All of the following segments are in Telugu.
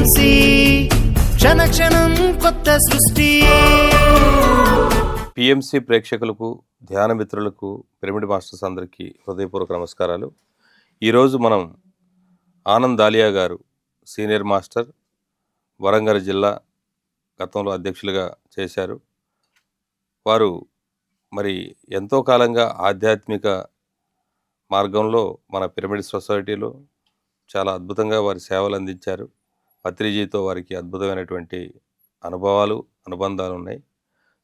పిఎంసి క్షణ క్షణం కొత్త సృష్టి. పిఎంసి ప్రేక్షకులకు, ధ్యాన మిత్రులకు, పిరమిడ్ మాస్టర్స్ అందరికీ హృదయపూర్వక నమస్కారాలు. ఈరోజు మనం ఆనంద్ దాలియా గారు, సీనియర్ మాస్టర్, వరంగల్ జిల్లా గతంలో అధ్యక్షులుగా చేశారు. వారు మరి ఎంతో కాలంగా ఆధ్యాత్మిక మార్గంలో మన పిరమిడ్ సొసైటీలో చాలా అద్భుతంగా వారి సేవలు అందించారు. పత్రిజీతో వారికి అద్భుతమైనటువంటి అనుభవాలు, అనుబంధాలు ఉన్నాయి.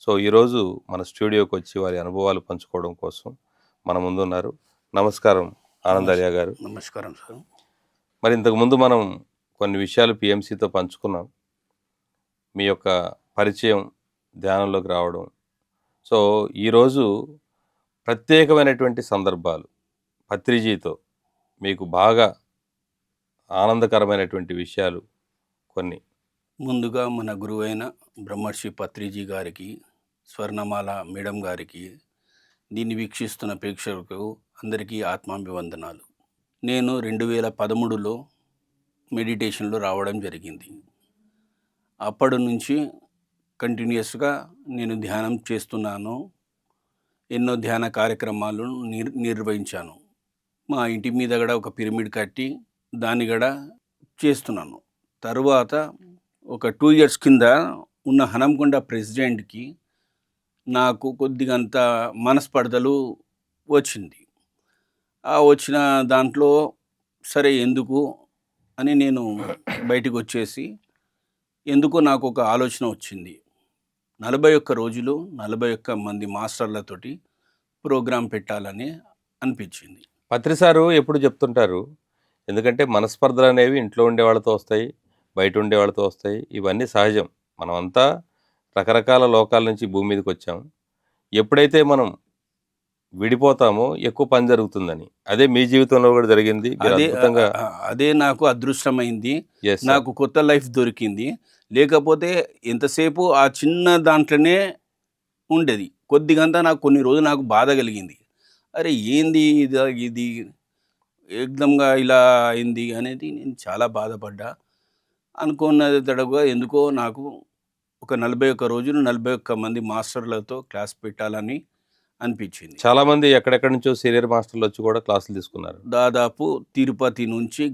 సో ఈరోజు మన స్టూడియోకి వచ్చి వారి అనుభవాలు పంచుకోవడం కోసం మన ముందున్నారు. నమస్కారం ఆనంద్ దాలియా గారు. నమస్కారం సార్. మరి ఇంతకుముందు మనం కొన్ని విషయాలు పిఎంసితో పంచుకున్నాం. మీ యొక్క పరిచయం, ధ్యానంలోకి రావడం. సో ఈరోజు ప్రత్యేకమైనటువంటి సందర్భాలు, పత్రిజీతో మీకు బాగా ఆనందకరమైనటువంటి విషయాలు కొన్ని. ముందుగా మన గురువైన బ్రహ్మర్షి పత్రిజీ గారికి, స్వర్ణమాల మేడం గారికి, దీన్ని వీక్షిస్తున్న ప్రేక్షకులకు అందరికీ ఆత్మాభివందనాలు. నేను 2013లో మెడిటేషన్లో రావడం జరిగింది. అప్పటి నుంచి కంటిన్యూస్గా నేను ధ్యానం చేస్తున్నాను. ఎన్నో ధ్యాన కార్యక్రమాలు నిర్వహించాను. మా ఇంటి మీద కూడా ఒక పిరమిడ్ కట్టి దాన్ని కూడా చేస్తున్నాను. తరువాత ఒక 2 years కింద ఉన్న హనంకొండ ప్రెసిడెంట్కి నాకు కొద్దిగంత మనస్పర్ధలు వచ్చింది. ఆ వచ్చిన దాంట్లో సరే ఎందుకు అని నేను బయటకు వచ్చేసి, ఎందుకో నాకు ఒక ఆలోచన వచ్చింది. 41 రోజులు 41 మంది మాస్టర్లతోటి ప్రోగ్రాం పెట్టాలని అనిపించింది. పత్రి సారు ఎప్పుడు చెప్తుంటారు, ఎందుకంటే మనస్పర్ధలు అనేవి ఇంట్లో ఉండే వాళ్ళతో వస్తాయి, బయట ఉండే వాళ్ళతో వస్తాయి. ఇవన్నీ సహజం. మనమంతా రకరకాల లోకాల నుంచి భూమి మీదకి వచ్చాం. ఎప్పుడైతే మనం విడిపోతామో ఎక్కువ పని జరుగుతుందని. అదే మీ జీవితంలో కూడా జరిగింది. అదే నాకు అదృష్టమైంది. నాకు కొత్త లైఫ్ దొరికింది. లేకపోతే ఎంతసేపు ఆ చిన్న దాంట్లోనే ఉండేది. కొద్దిగంతా నాకు కొన్ని రోజులు నాకు బాధ కలిగింది. అరే ఏంది ఇది ఏకదంగా ఇలా అయింది అనేది నేను చాలా బాధపడ్డా. అనుకున్నది తడవుగా ఎందుకో నాకు ఒక 41 రోజులు 41 మంది మాస్టర్లతో క్లాస్ పెట్టాలని అనిపించింది. చాలామంది ఎక్కడెక్కడి నుంచో సీనియర్ మాస్టర్లు వచ్చి కూడా క్లాసులు తీసుకున్నారు. దాదాపు తిరుపతి నుంచి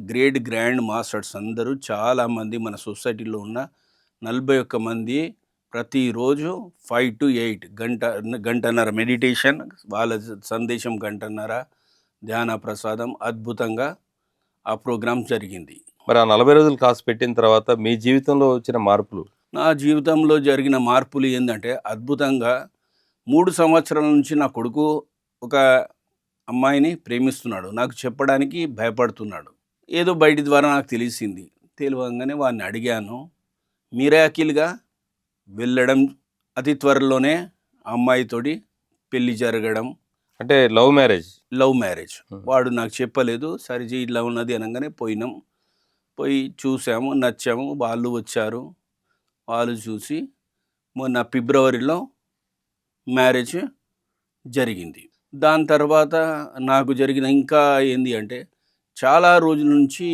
గ్రాండ్ మాస్టర్స్ అందరూ చాలామంది మన సొసైటీలో ఉన్న 41 మంది ప్రతిరోజు 5 to 8 గంటన్నర మెడిటేషన్, వాళ్ళ సందేశం గంటన్నర, ధ్యాన ప్రసాదం. అద్భుతంగా ఆ ప్రోగ్రాం జరిగింది. మరి ఆ 40 రోజులు క్లాస్ పెట్టిన తర్వాత మీ జీవితంలో వచ్చిన మార్పులు? నా జీవితంలో జరిగిన మార్పులు ఏంటంటే అద్భుతంగా 3 సంవత్సరాల నుంచి నా కొడుకు ఒక అమ్మాయిని ప్రేమిస్తున్నాడు. నాకు చెప్పడానికి భయపడుతున్నాడు. ఏదో బయటి ద్వారా నాకు తెలిసింది. తెలియగానే వాడిని అడిగాను. మిరాకిల్గా వెళ్ళడం, అతి త్వరలోనే అమ్మాయితోటి పెళ్లి జరగడం. అంటే లవ్ మ్యారేజ్. వాడు నాకు చెప్పలేదు. సరిజీ ఇట్లా ఉన్నది అనగానే పోయినాం. పోయి చూసాము, నచ్చాము. వాళ్ళు వచ్చారు. వాళ్ళు చూసి మొన్న ఫిబ్రవరిలో మ్యారేజ్ జరిగింది. దాని తర్వాత నాకు జరిగిన ఇంకా ఏంది అంటే, చాలా రోజుల నుంచి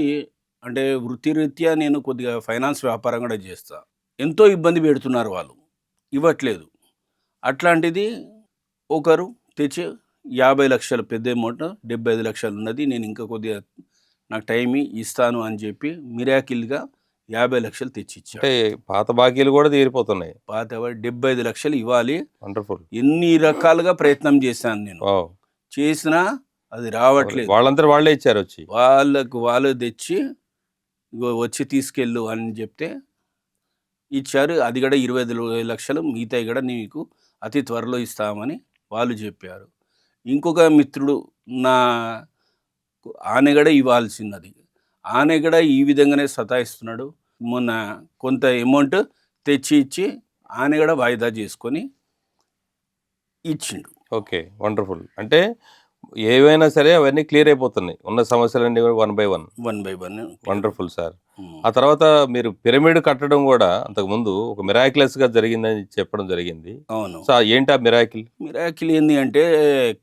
అంటే వృత్తిరీత్యా నేను కొద్దిగా ఫైనాన్స్ వ్యాపారం కూడా చేస్తా. ఎంతో ఇబ్బంది పెడుతున్నారు వాళ్ళు, ఇవ్వట్లేదు. అట్లాంటిది ఒకరు తెచ్చి 50 లక్షలు పెద్ద అమౌంట్, 75 లక్షలు ఉన్నది. నేను ఇంకా కొద్దిగా నాకు టైం ఇస్తాను అని చెప్పి మిరాకిల్గా 50 లక్షలు తెచ్చిచ్చాడు. అంటే పాత బాకీలు కూడా తీరిపోతున్నాయి. పాత 75 లక్షలు ఇవ్వాలి. వండర్ఫుల్. ఎన్ని రకాలుగా ప్రయత్నం చేశాను నేను, చేసినా అది రావట్లేదు. వాళ్ళందరూ వాళ్ళే ఇచ్చారు. వచ్చి వాళ్ళు తెచ్చి వచ్చి తీసుకెళ్ళు అని చెప్తే ఇచ్చారు. అది కూడా 25 లక్షలు, మిగతాయి కూడా నీకు అతి త్వరలో ఇస్తామని వాళ్ళు చెప్పారు. ఇంకొక మిత్రుడు నా ఆనెగడ ఇవ్వాల్సినది, ఆనెగడ ఈ విధంగానే సతాయిస్తున్నాడు. మొన్న కొంత అమౌంట్ తెచ్చి ఇచ్చి ఆనెగడ వాయిదా చేసుకొని ఇచ్చిండు. Okay, wonderful. అంటే ఏవైనా సరే అవన్నీ క్లియర్ అయిపోతున్నాయి. ఉన్న సమస్యలన్నీ one by one. Wonderful sir. ఆ తర్వాత మీరు పిరమిడ్ కట్టడం కూడా అంతకుముందు ఒక మిరాకిలస్గా జరిగిందని చెప్పడం జరిగింది. అవును. సో ఏంటి ఆ మిరాకిల్ ఏంది అంటే,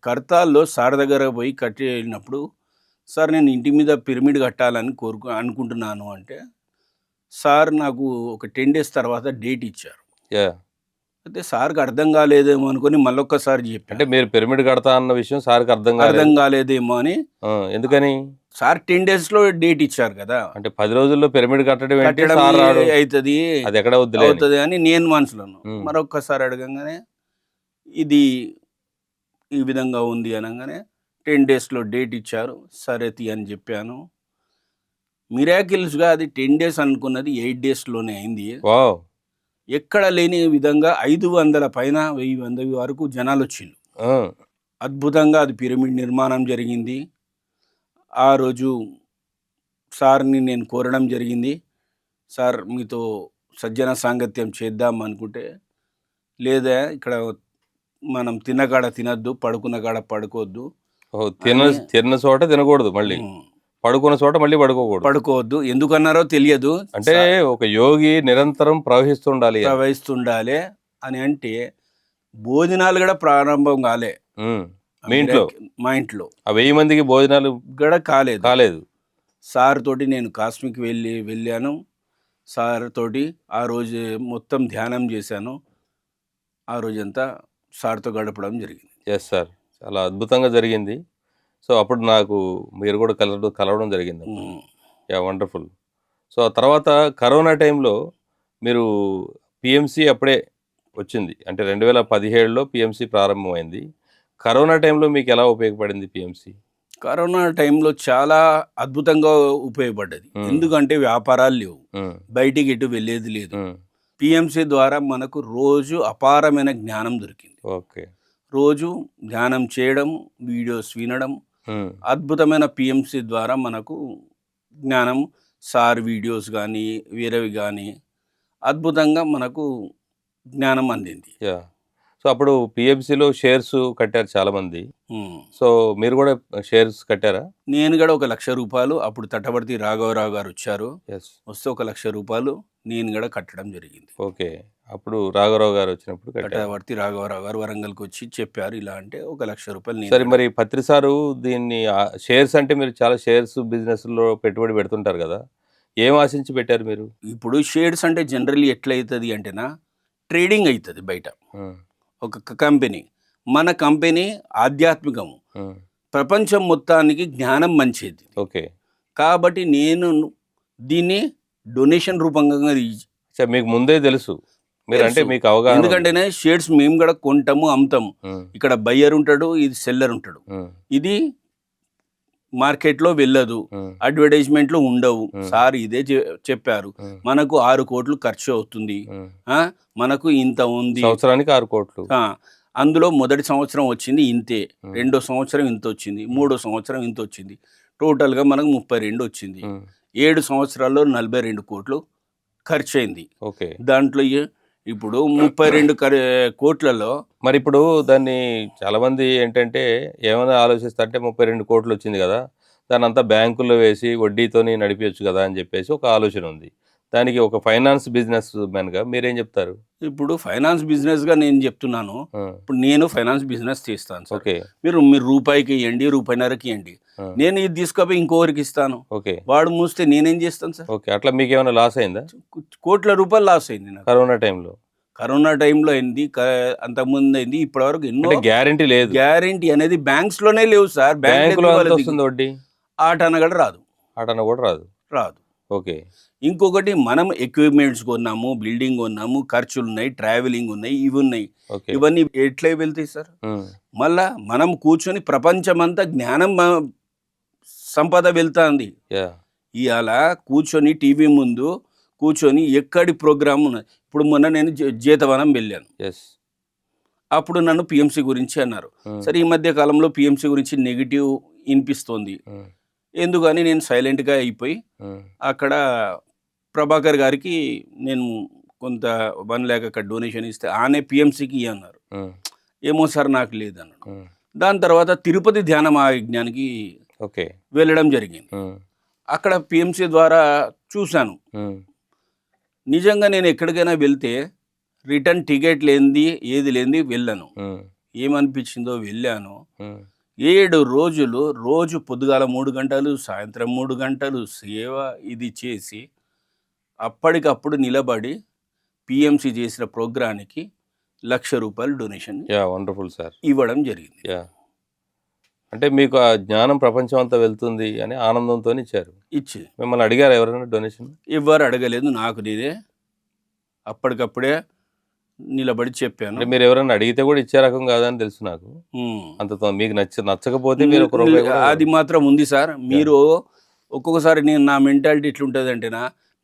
కర్తాల్లో సార్ దగ్గర పోయి కట్టినప్పుడు, సార్ నేను ఇంటి మీద పిరమిడ్ కట్టాలని అనుకుంటున్నాను అంటే, సార్ నాకు ఒక 10 డేస్ తర్వాత డేట్ ఇచ్చారు. యా. అయితే సార్కి అర్థం కాలేదేమో అనుకుని మళ్ళొక్కసారి అంటే చెప్పాను. మీరు పిరమిడ్ కడతా అన్న విషయం సార్కి అర్థం అర్థం కాలేదు. కాలేదేమో అని. ఎందుకని? సార్ 10 డేస్లో డేట్ ఇచ్చారు కదా, అంటే 10 రోజుల్లో పిరమిడ్ కట్టడం ఏంటి, కట్టడం సార్ రాడు, అవుతుంది అది ఎక్కడ వద్దులే అని. అవుతుంది అని నేను మనసులో ఉన్నాను. ఉమ్. మరొక్కసారి అడగంగానే ఇది ఈ విధంగా ఉంది అనగానే 10 డేస్లో డేట్ ఇచ్చారు. సరే తీ అని చెప్పాను. మిరాకిల్స్గా అది 10 డేస్ అనుకున్నది 8 డేస్లోనే అయింది. వావ్. ఎక్కడ లేని విధంగా 500 పైన 1000 మంది వరకు జనాలు వచ్చిండ్రు. ఆ, అద్భుతంగా అది పిరమిడ్ నిర్మాణం జరిగింది. ఆ రోజు సార్ని నేను కోరడం జరిగింది, సార్ మీతో సజ్జన సాంగత్యం చేద్దాం అనుకుంటే, లేదా ఇక్కడ మనం తిన్నకాడ తినద్దు, పడుకున్న కాడ పడుకోవద్దు, తిన్న చోట తినకూడదు, మళ్ళీ పడుకున్న చోట మళ్ళీ పడుకోవద్దు. ఎందుకన్నారో తెలియదు. అంటే ఒక యోగి నిరంతరం ప్రవహిస్తుండాలి ప్రవహిస్తుండాలి అని అంటే భోజనాలు కూడా ప్రారంభం కాలే మీ ఇంట్లో. మా ఇంట్లో ఆ 1000 మందికి భోజనాలు కూడా కాలేదు. సార్ తోటి నేను కాస్మిక్ వెళ్ళాను. సార్ తోటి ఆ రోజు మొత్తం ధ్యానం చేశాను. ఆ రోజంతా సార్తో గడపడం జరిగింది. ఎస్ సార్, చాలా అద్భుతంగా జరిగింది. సో అప్పుడు నాకు మీరు కూడా కలవడం జరిగింది. Yeah, wonderful. సో ఆ తర్వాత కరోనా టైంలో మీరు పిఎంసి అప్పుడే వచ్చింది, అంటే 2017లో పిఎంసి ప్రారంభమైంది. కరోనా టైంలో మీకు ఎలా ఉపయోగపడింది పిఎంసి? కరోనా టైంలో చాలా అద్భుతంగా ఉపయోగపడ్డది. ఎందుకంటే వ్యాపారాలు లేవు, బయటికి ఎటు వెళ్ళేది లేదు. పిఎంసి ద్వారా మనకు రోజు అపారమైన జ్ఞానం దొరికింది. ఓకే. రోజు ధ్యానం చేయడం, వీడియోస్ వినడం, అద్భుతమైన పిఎంసి ద్వారా మనకు జ్ఞానం, సార్ వీడియోస్ కానీ వేరేవి కానీ అద్భుతంగా మనకు జ్ఞానం అందింది. యా. సో అప్పుడు పిఎంసిలో షేర్స్ కట్టారు చాలామంది. సో మీరు కూడా షేర్స్ కట్టారా? నేను కూడా 1 లక్ష రూపాయలు, అప్పుడు తట్టబర్తి రాఘవరావు గారు వచ్చారు, వస్తే 1 లక్ష రూపాయలు నేను కూడా కట్టడం జరిగింది. ఓకే. అప్పుడు రాఘవరావు గారు వచ్చినప్పుడు తట్టబర్తి రాఘవరావు గారు వరంగల్కి వచ్చి చెప్పారు ఇలా అంటే 1 లక్ష రూపాయలు. సరే, మరి పత్రి సారు దీన్ని షేర్స్ అంటే మీరు చాలా షేర్స్ బిజినెస్లో పెట్టుబడి పెడుతుంటారు కదా, ఏం ఆశించి పెట్టారు మీరు? ఇప్పుడు షేర్స్ అంటే జనరల్లీ ఎట్లయితుంది అంటేనా, ట్రేడింగ్ అవుతుంది బయట. ఒక కంపెనీ, మన కంపెనీ ఆధ్యాత్మికము, ప్రపంచం మొత్తానికి జ్ఞానం మంచిది. ఓకే. కాబట్టి నేను దీన్ని డొనేషన్ రూపంగా మీకు ముందే తెలుసు, మీరు అంటే మీకు అవగాహన. ఎందుకంటేనే షేర్స్ మేము కూడా కొంటాము, అమ్ముతాము. ఇక్కడ బయ్యర్ ఉంటాడు, ఇది సెల్లర్ ఉంటాడు. ఇది మార్కెట్లో వెళ్ళదు, అడ్వర్టైజ్మెంట్లు ఉండవు. సార్ ఇదే చెప్పారు, మనకు 6 కోట్లు ఖర్చు అవుతుంది, మనకు ఇంత ఉంది, సంవత్సరానికి 6 కోట్లు. అందులో మొదటి సంవత్సరం వచ్చింది ఇంతే, రెండో సంవత్సరం ఇంత వచ్చింది, మూడో సంవత్సరం ఇంత వచ్చింది, టోటల్గా మనకు 32 వచ్చింది. 7 సంవత్సరాల్లో 42 కోట్లు ఖర్చు అయింది. ఓకే. దాంట్లో ఇప్పుడు 32 కోట్లలో మరి ఇప్పుడు దాన్ని చాలామంది ఏంటంటే ఏమైనా ఆలోచిస్తారంటే 32 కోట్లు వచ్చింది కదా, దాన్ని అంతా బ్యాంకుల్లో వేసి వడ్డీతోని నడిపించచ్చు కదా అని చెప్పేసి ఒక ఆలోచన ఉంది. దానికి ఒక ఫైనాన్స్ బిజినెస్ మ్యాన్గా మీరేం చెప్తారు? ఇప్పుడు ఫైనాన్స్ బిజినెస్గా నేను చెప్తున్నాను, ఇప్పుడు నేను ఫైనాన్స్ బిజినెస్ చేస్తాను. ఓకే. మీరు రూపాయికి ఇవ్వండి, రూపాయిన్నరకి ఇవ్వండి, నేను ఇది తీసుకుపోయి ఇంకొకరికి ఇస్తాను. ఓకే. వాడు మూస్తే నేనేం చేస్తాను సార్? ఓకే. అట్లా మీకు ఏమైనా లాస్ అయిందా? కోట్ల రూపాయలు లాస్ అయింది నాకు కరోనా టైంలో. కరోనా టైంలో అయింది, అంతకుముందు అయింది, ఇప్పటివరకు ఎన్నో. గ్యారంటీ లేదు, గ్యారంటీ అనేది బ్యాంక్స్ లోనే లేవు సార్. బ్యాంకులో వస్తుంది వడ్డీ, ఆటన కూడా రాదు, ఆటన కూడా రాదు. ఓకే. ఇంకొకటి, మనం ఎక్విప్మెంట్స్ కొన్నాము, బిల్డింగ్ కొన్నాము, ఖర్చులు ఉన్నాయి, ట్రావెలింగ్ ఉన్నాయి, ఇవి ఉన్నాయి, ఇవన్నీ ఎట్లా వెళ్తాయి సార్? మళ్ళా మనం కూర్చొని ప్రపంచమంతా జ్ఞానం సంపద వెళ్తాంది. ఇవాళ కూర్చొని టీవీ ముందు కూర్చొని ఎక్కడి ప్రోగ్రామ్ ఉన్నది. ఇప్పుడు మొన్న నేను జీతవనం వెళ్ళాను, అప్పుడు నన్ను పిఎంసి గురించి అన్నారు. సరే, ఈ మధ్య కాలంలో పిఎంసి గురించి నెగిటివ్ వినిపిస్తోంది, ఎందుకని నేను సైలెంట్గా అయిపోయి అక్కడ ప్రభాకర్ గారికి నేను కొంత 1 lakh అక్కడ డొనేషన్ ఇస్తే ఆనే పిఎంసికి అన్నారు. ఏమో సార్ నాకు లేదన్నాడు. దాని తర్వాత తిరుపతి ధ్యాన మహాయజ్ఞానికి వెళ్ళడం జరిగింది. అక్కడ పిఎంసి ద్వారా చూశాను, నిజంగా నేను ఎక్కడికైనా వెళ్తే రిటర్న్ టికెట్ లేనిది ఏది లేనిది వెళ్ళాను. ఏమనిపించిందో వెళ్ళాను. 7 రోజులు, రోజు పొద్దుగాల 3 గంటలు, సాయంత్రం 3 గంటలు సేవ ఇది చేసి అప్పటికప్పుడు నిలబడి పిఎంసి చేసిన ప్రోగ్రానికి ₹1,00,000 డొనేషన్ వండర్ఫుల్ సార్. ఇవ్వడం జరిగింది. అంటే మీకు ఆ జ్ఞానం ప్రపంచం అంతా వెళ్తుంది అని ఆనందంతో ఇచ్చారు. ఇచ్చి మిమ్మల్ని అడిగారు ఎవరైనా డొనేషన్? ఎవ్వరు అడగలేదు, నాకు నేనే అప్పటికప్పుడే నిలబడి చెప్పాను. అంటే మీరు ఎవరైనా అడిగితే కూడా ఇచ్చే రకం కాదని తెలుసు నాకు. అంత మీకు నచ్చకపోతే మీరు ఒక రూపాయి కూడా అది మాత్రం ఉంది సార్. మీరు ఒక్కొక్కసారి నేను నా మెంటాలిటీ ఎట్లుంటుంది అంటే,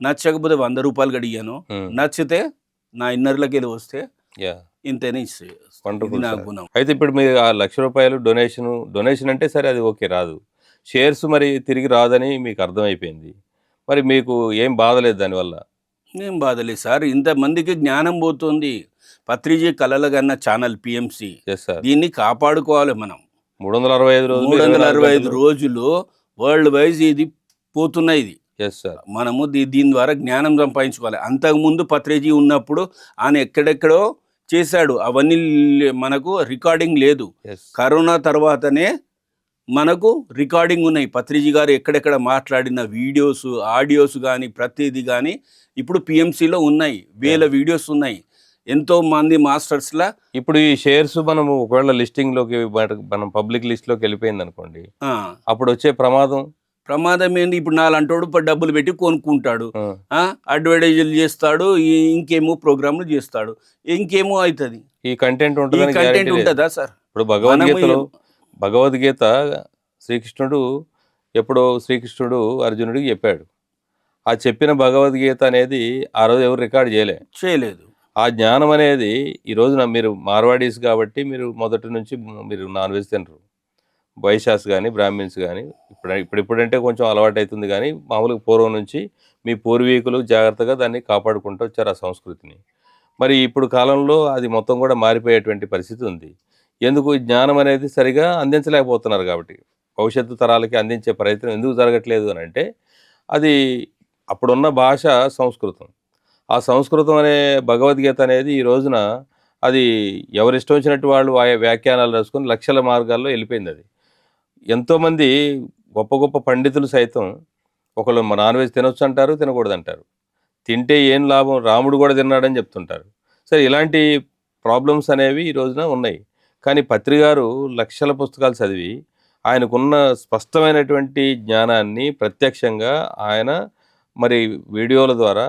నచ్చకపోతే ₹100 అడిగాను, నచ్చితే నా ఇన్నర్లకి వెళ్ళి వస్తే ఇంతనే వండర్ఫుల్ నా గుణం. అయితే ఇప్పుడు మీరు ఆ ₹1,00,000 డొనేషన్ అంటే సరే అది ఓకే, రాదు. షేర్స్ మరి తిరిగి రాదని మీకు అర్థమైపోయింది. మరి మీకు ఏం బాధలేదు దానివల్ల? ఏం బాధలేదు సార్, ఇంతమందికి జ్ఞానం పోతుంది. పత్రిజీ కలల కన్నా ఛానల్ పిఎంసి, దీన్ని కాపాడుకోవాలి మనం. 365 రోజులు వరల్డ్ వైజ్ ఇది పోతున్నాయి. ఇది మనము దీని ద్వారా జ్ఞానం సంపాదించుకోవాలి. అంతకుముందు పత్రిజీ ఉన్నప్పుడు ఆయన ఎక్కడెక్కడో చేశాడు, అవన్నీ మనకు రికార్డింగ్ లేదు. కరోనా తర్వాతనే మనకు రికార్డింగ్ ఉన్నాయి. పత్రిజీ గారు ఎక్కడెక్కడ మాట్లాడిన వీడియోస్, ఆడియోస్ కానీ ప్రతిదీ కానీ ఇప్పుడు పిఎంసిలో ఉన్నాయి. వేల వీడియోస్ ఉన్నాయి. ఎంతో మంది మాస్టర్స్లా ఇప్పుడు ఈ షేర్స్ మనము ఒకవేళ లిస్టింగ్లోకి మనం పబ్లిక్ లిస్ట్లోకి వెళ్ళిపోయింది అనుకోండి, అప్పుడు వచ్చే ప్రమాదం ఏంది? ఇప్పుడు నాలంటోడు డబ్బులు పెట్టి కొనుక్కుంటాడు, అడ్వర్టైజులు చేస్తాడు, ఇంకేమో ప్రోగ్రాంలు చేస్తాడు, ఇంకేమో అవుతుంది. ఈ కంటెంట్ ఉంటుందా సార్? ఇప్పుడు భగవద్గీత శ్రీకృష్ణుడు శ్రీకృష్ణుడు అర్జునుడికి చెప్పాడు. ఆ చెప్పిన భగవద్గీత అనేది ఆ రోజు ఎవరు రికార్డ్ చేయలేదు. ఆ జ్ఞానం అనేది ఈ రోజున మీరు మార్వాడీస్ కాబట్టి మీరు మొదటి నుంచి మీరు నాన్ వెజ్ తినరు. వైశ్యాస్ కానీ బ్రాహ్మిన్స్ కానీ ఇప్పుడంటే కొంచెం అలవాటు అవుతుంది, కానీ మామూలుగా పూర్వం నుంచి మీ పూర్వీకులు జాగ్రత్తగా దాన్ని కాపాడుకుంటూ వచ్చారు ఆ సంస్కృతిని. మరి ఇప్పుడు కాలంలో అది మొత్తం కూడా మారిపోయేటువంటి పరిస్థితి ఉంది. ఎందుకు? ఈ జ్ఞానం అనేది సరిగా అందించలేకపోతున్నారు కాబట్టి. భవిష్యత్తు తరాలకి అందించే ప్రయత్నం ఎందుకు జరగట్లేదు అని అంటే, అది అప్పుడున్న భాష సంస్కృతం. ఆ సంస్కృతం అనే భగవద్గీత అనేది ఈ రోజున అది ఎవరిష్టం వచ్చినట్టు వాళ్ళు వ్యాఖ్యానాలు రాసుకొని లక్షల మార్గాల్లో వెళ్ళిపోయింది. అది ఎంతోమంది గొప్ప గొప్ప పండితులు సైతం ఒకళ్ళు నాన్ వెజ్ తినొచ్చు అంటారు, తినకూడదు అంటారు. తింటే ఏం లాభం, రాముడు కూడా తిన్నాడని చెప్తుంటారు. సరే, ఇలాంటి ప్రాబ్లమ్స్ అనేవి ఈ రోజున ఉన్నాయి. కానీ పత్రిగారు లక్షల పుస్తకాలు చదివి ఆయనకున్న స్పష్టమైనటువంటి జ్ఞానాన్ని ప్రత్యక్షంగా ఆయన మరి వీడియోల ద్వారా,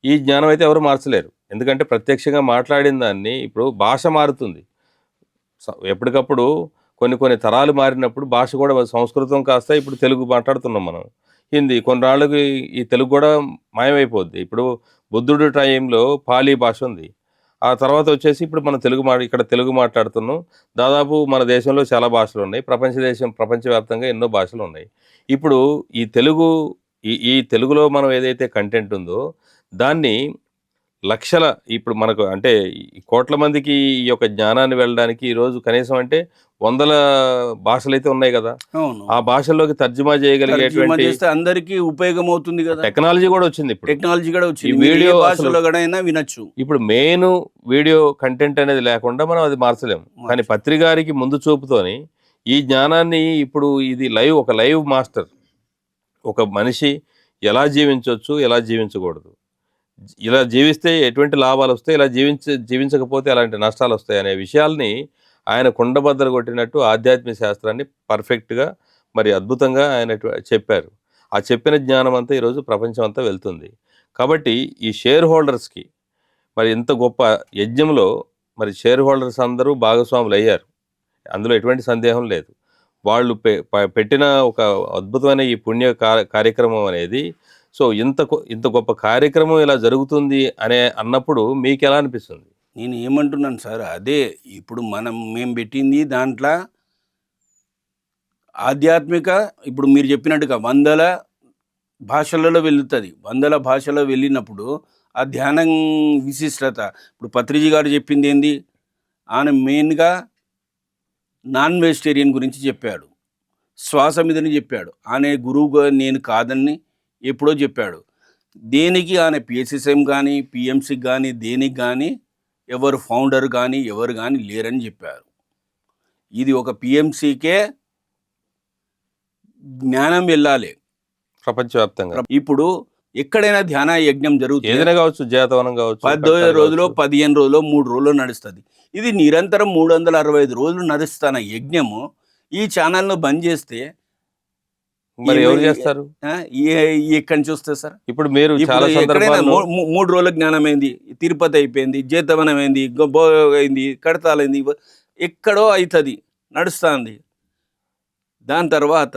ఈ జ్ఞానం అయితే ఎవరు మార్చలేరు. ఎందుకంటే ప్రత్యక్షంగా మాట్లాడిన దాన్ని ఇప్పుడు భాష మారుతుంది. ఎప్పటికప్పుడు కొన్ని తరాలు మారినప్పుడు భాష కూడా సంస్కృతం కాస్త ఇప్పుడు తెలుగు మాట్లాడుతున్నాం మనం, హిందీ. కొన్నాళ్ళకి ఈ తెలుగు కూడా మాయమైపోద్ది. ఇప్పుడు బుద్ధుడి టైంలో పాలీ భాష ఉంది. ఆ తర్వాత వచ్చేసి ఇప్పుడు మనం ఇక్కడ తెలుగు మాట్లాడుతున్నాం. దాదాపు మన దేశంలో చాలా భాషలు ఉన్నాయి. ప్రపంచవ్యాప్తంగా ఎన్నో భాషలు ఉన్నాయి. ఇప్పుడు ఈ తెలుగులో మనం ఏదైతే కంటెంట్ ఉందో దాన్ని లక్షల, ఇప్పుడు మనకు అంటే కోట్ల మందికి ఈ యొక్క జ్ఞానాన్ని వెళ్ళడానికి ఈరోజు కనీసం అంటే 100 భాషలు అయితే ఉన్నాయి కదా. ఆ భాషల్లోకి తర్జుమా చేయగలిగేటువంటి అందరికీ ఉపయోగం అవుతుంది కదా. టెక్నాలజీ కూడా వచ్చింది. ఇప్పుడు వీడియో భాషలో వినొచ్చు. ఇప్పుడు మెయిన్ వీడియో కంటెంట్ అనేది లేకుండా మనం అది మార్చలేము. కానీ పత్రిగారికి ముందు చూపుతోని ఈ జ్ఞానాన్ని ఇప్పుడు ఇది ఒక లైవ్ మాస్టర్, ఒక మనిషి ఎలా జీవించవచ్చు, ఎలా జీవించకూడదు, ఇలా జీవిస్తే ఎటువంటి లాభాలు వస్తాయి, ఇలా జీవించకపోతే అలాంటి నష్టాలు వస్తాయి అనే విషయాల్ని ఆయన కుండబద్దలు కొట్టినట్టు ఆధ్యాత్మిక శాస్త్రాన్ని పర్ఫెక్ట్గా మరి అద్భుతంగా ఆయన చెప్పారు. ఆ చెప్పిన జ్ఞానం అంతా ఈరోజు ప్రపంచం అంతా వెళ్తుంది. కాబట్టి ఈ షేర్ హోల్డర్స్కి మరి ఇంత గొప్ప యజ్ఞంలో మరి షేర్ హోల్డర్స్ అందరూ భాగస్వాములు అయ్యారు. అందులో ఎటువంటి సందేహం లేదు. వాళ్ళు పెట్టిన ఒక అద్భుతమైన ఈ పుణ్య కార్యక్రమం అనేది, సో ఇంత గొప్ప కార్యక్రమం ఇలా జరుగుతుంది అన్నప్పుడు మీకు ఎలా అనిపిస్తుంది? నేను ఏమంటున్నాను సార్, అదే ఇప్పుడు మేము పెట్టింది దాంట్లో ఆధ్యాత్మిక, ఇప్పుడు మీరు చెప్పినట్టుగా 100 భాషలలో వెళుతుంది. 100 భాషలో వెళ్ళినప్పుడు ఆ ధ్యానం విశిష్టత, ఇప్పుడు పత్రిజీ గారు చెప్పింది ఏంది, ఆయన మెయిన్గా నాన్ వెజిటేరియన్ గురించి చెప్పాడు, శ్వాస మీదని చెప్పాడు. ఆయన గురువుగా నేను కాదని ఎప్పుడో చెప్పాడు. దేనికి ఆయన పిఎస్ఎస్ఎం కానీ పిఎంసికి కానీ దేనికి కానీ ఎవరు ఫౌండర్ కానీ ఎవరు కానీ లేరని చెప్పారు. ఇది ఒక పిఎంసికే జ్ఞానం వెళ్ళాలి ప్రపంచవ్యాప్తంగా. ఇప్పుడు ఎక్కడైనా ధ్యాన యజ్ఞం జరుగుతుంది, ఏదైనా కావచ్చు, జీతవనం కావచ్చు, 10 రోజులు 15 రోజులు 3 రోజులు నడుస్తుంది. ఇది నిరంతరం 365 రోజులు నడుస్తున్న యజ్ఞము ఈ ఛానల్ను బంద్ చేస్తే మరి ఎవరు చేస్తారు? ఎక్కడి నుంచి వస్తుంది సార్? ఇప్పుడు మీరు చాలా ఎక్కడైనా సందర్భాల్లో 3 రోజుల జ్ఞానం అయింది, తిరుపతి అయిపోయింది, జీతవనం అయింది, అయింది, కడతాలైంది, ఎక్కడో అవుతుంది, నడుస్తుంది. దాని తర్వాత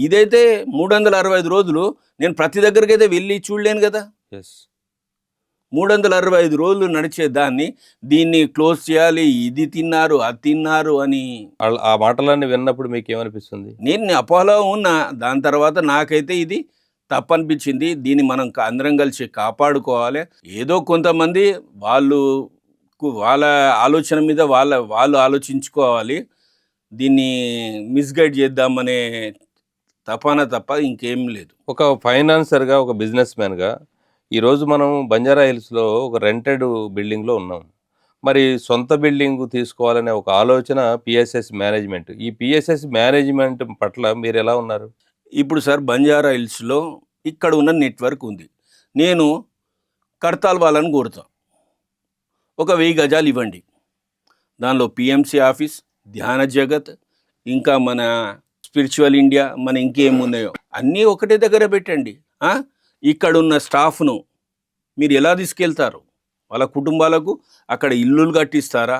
ఇదైతే 365 రోజులు నేను ప్రతి దగ్గరికి అయితే వెళ్ళి చూడలేను కదా. 365 రోజులు నడిచే దీన్ని క్లోజ్ చేయాలి, ఇది తిన్నారు అది తిన్నారు అని ఆ మాటలన్నీ విన్నప్పుడు మీకు ఏమనిపిస్తుంది? నేను అపోలో ఉన్నా. దాని తర్వాత నాకైతే ఇది తప్పనిపించింది. దీన్ని మనం అందరం కలిసి కాపాడుకోవాలి. ఏదో కొంతమంది వాళ్ళ ఆలోచన మీద వాళ్ళు ఆలోచించుకోవాలి. దీన్ని మిస్గైడ్ చేద్దామనే తప్ప ఇంకేం లేదు. ఒక ఫైనాన్సర్గా, ఒక బిజినెస్ మ్యాన్గా ఈరోజు మనం బంజారా హిల్స్లో ఒక రెంటెడ్ బిల్డింగ్లో ఉన్నాం. మరి సొంత బిల్డింగ్ తీసుకోవాలనే ఒక ఆలోచన పిఎస్ఎస్ మేనేజ్మెంట్. ఈ పిఎస్ఎస్ మేనేజ్మెంట్ పట్ల మీరు ఎలా ఉన్నారు? ఇప్పుడు సార్ బంజారా హిల్స్లో ఇక్కడ ఉన్న నెట్వర్క్ ఉంది. నేను కడతాల్ వాళ్ళని కోరుతాను, ఒక 1000 గజాలు ఇవ్వండి. దానిలో పిఎంసి ఆఫీస్, ధ్యాన జగత్, ఇంకా మన స్పిరిచువల్ ఇండియా, మన ఇంకేమున్నాయో అన్నీ ఒకటే దగ్గర పెట్టండి. ఇక్కడున్న స్టాఫ్ను మీరు ఎలా తీసుకెళ్తారు? వాళ్ళ కుటుంబాలకు అక్కడ ఇల్లులు కట్టిస్తారా?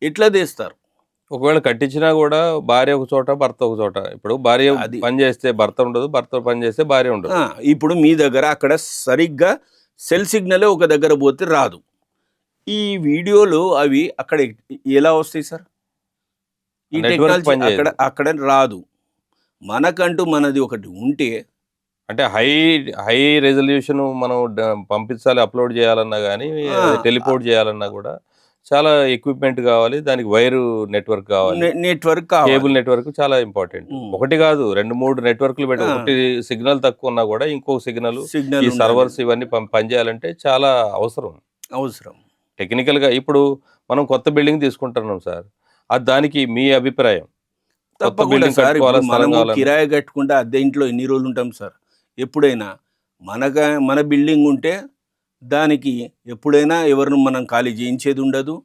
ఎట్లా తెస్తారు? ఒకవేళ కట్టించినా కూడా భార్య ఒక చోట, భర్త ఒక చోట. ఇప్పుడు భార్య పని చేస్తే భర్త ఉండదు, భర్త పని చేస్తే భార్య ఉండదు. ఇప్పుడు మీ దగ్గర అక్కడ సరిగ్గా సెల్ సిగ్నలే ఒక దగ్గర పోతే రాదు. ఈ వీడియోలు అవి అక్కడ ఎలా వస్తాయి సార్? ఈ టెక్నాలజీ అక్కడ రాదు. మనకంటూ మనది ఒకటి ఉంటే, అంటే హై రెజల్యూషన్ మనం పంపించాలి, అప్లోడ్ చేయాలన్నా కానీ, టెలిపోర్ట్ చేయాలన్నా కూడా చాలా ఎక్విప్మెంట్ కావాలి, దానికి వైరు నెట్వర్క్ కావాలి, కేబుల్ నెట్వర్క్ చాలా ఇంపార్టెంట్. ఒకటి కాదు, 2-3 నెట్వర్క్లు పెట్టి, ఒకటి సిగ్నల్ తక్కువ ఉన్నా కూడా ఇంకో సిగ్నల్, ఈ సర్వర్స్ ఇవన్నీ పనిచేయాలంటే చాలా అవసరం టెక్నికల్గా. ఇప్పుడు మనం కొత్త బిల్డింగ్ తీసుకుంటున్నాం సార్, దానికి మీ అభిప్రాయం? తప్పకుండా సార్. మనము కిరాయి కట్టుకుంటే అద్దె ఇంట్లో ఎన్ని రోజులు ఉంటాం సార్? ఎప్పుడైనా మన బిల్డింగ్ ఉంటే దానికి ఎప్పుడైనా ఎవరిని మనం ఖాళీ చేయించేది ఉండదు.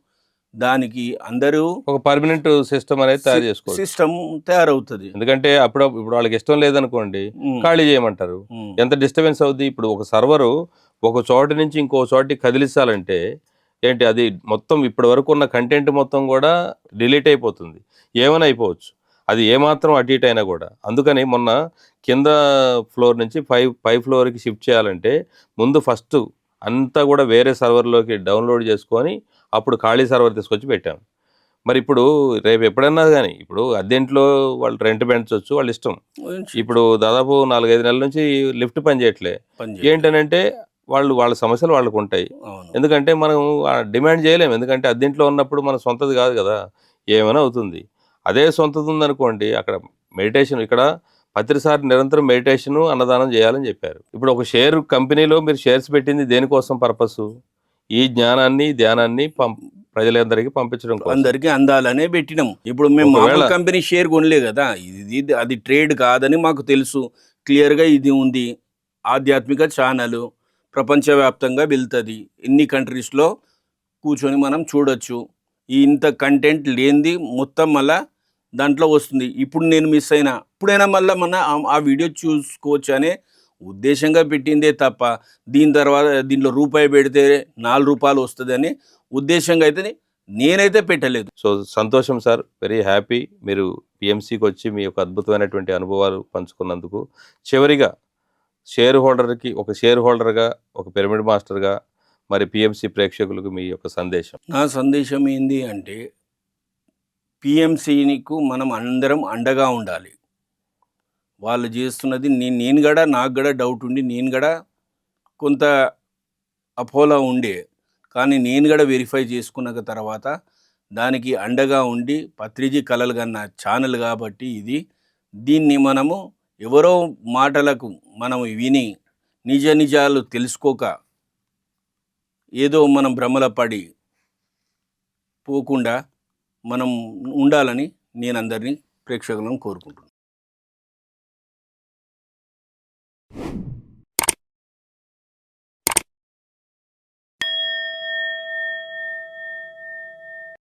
దానికి అందరూ ఒక పర్మనెంట్ సిస్టమ్ అనేది సిస్టమ్ తయారవుతుంది. ఎందుకంటే ఇప్పుడు వాళ్ళకి ఇష్టం లేదనుకోండి, ఖాళీ చేయమంటారు. ఎంత డిస్టర్బెన్స్ అవుద్ది. ఇప్పుడు ఒక సర్వరు ఒక చోట నుంచి ఇంకో చోటికి కదిలించాలంటే ఏంటి, అది మొత్తం ఇప్పటి వరకు ఉన్న కంటెంట్ మొత్తం కూడా డిలీట్ అయిపోతుంది, ఏమైనా అయిపోవచ్చు. అది ఏమాత్రం అటు ఇటు అయినా కూడా. అందుకని మొన్న కింద ఫ్లోర్ నుంచి పై ఫ్లోర్కి షిఫ్ట్ చేయాలంటే ముందు ఫస్ట్ అంతా కూడా వేరే సర్వర్లోకి డౌన్లోడ్ చేసుకొని అప్పుడు ఖాళీ సర్వర్ తీసుకొచ్చి పెట్టాం. మరి ఇప్పుడు రేపు ఎప్పుడన్నా కానీ, ఇప్పుడు అద్దెంట్లో వాళ్ళు రెంట్ పెంచవచ్చు, వాళ్ళ ఇష్టం. ఇప్పుడు దాదాపు 4-5 నెలల నుంచి లిఫ్ట్ పని చేయట్లే. ఏంటనంటే వాళ్ళ సమస్యలు వాళ్ళకు ఉంటాయి. ఎందుకంటే మనం డిమాండ్ చేయలేము, ఎందుకంటే అద్దెంట్లో ఉన్నప్పుడు మన సొంతది కాదు కదా, ఏమైనా అవుతుంది. అదే సొంతది ఉందనుకోండి, అక్కడ మెడిటేషన్, ఇక్కడ ప్రతిసారి నిరంతరం మెడిటేషను, అన్నదానం చేయాలని చెప్పారు. ఇప్పుడు ఒక షేర్ కంపెనీలో మీరు షేర్స్ పెట్టింది దేనికోసం పర్పస్? ఈ జ్ఞానాన్ని, ధ్యానాన్ని ప్రజలందరికీ పంపించడం, అందరికీ అందాలనే పెట్టినాం. ఇప్పుడు మేము కంపెనీ షేర్ కొనలే కదా, అది ట్రేడ్ కాదని మాకు తెలుసు క్లియర్గా. ఇది ఉంది, ఆధ్యాత్మిక ఛానల్ ప్రపంచవ్యాప్తంగా వెళ్తుంది, ఎన్ని కంట్రీస్లో కూర్చొని మనం చూడొచ్చు. ఇంత కంటెంట్ లేనిది మొత్తం మళ్ళా దాంట్లో వస్తుంది. ఇప్పుడు నేను మిస్ అయినా ఇప్పుడైనా మళ్ళీ ఆ వీడియో చూసుకోవచ్చు అనే ఉద్దేశంగా పెట్టిందే తప్ప, దీంట్లో రూపాయి పెడితే 4 రూపాయలు వస్తుంది అనే ఉద్దేశంగా అయితే నేనైతే పెట్టలేదు. సో సంతోషం సార్, వెరీ హ్యాపీ మీరు పిఎంసికి వచ్చి మీ యొక్క అద్భుతమైనటువంటి అనుభవాలు పంచుకున్నందుకు. చివరిగా ఒక షేర్ హోల్డర్గా, ఒక పిరమిడ్ మాస్టర్గా, మరి పిఎంసి ప్రేక్షకులకు మీ యొక్క సందేశం? నా సందేశం ఏంది అంటే, పిఎంసికు మనం అందరం అండగా ఉండాలి. వాళ్ళు చేస్తున్నది నేను కూడా, నాకు కూడా డౌట్ ఉండి, నేను కూడా కొంత అపోలో ఉండే, కానీ నేను కూడా వెరిఫై చేసుకున్న తర్వాత దానికి అండగా ఉండి, పత్రిజీ కలలు కన్న ఛానల్ కాబట్టి దీన్ని మనము ఎవరో మాటలకు మనం విని నిజాలు తెలుసుకోక ఏదో మనం భ్రమల పడి పోకుండా మనం ఉండాలని నేను అందరినీ ప్రేక్షకులను కోరుకుంటున్నాను.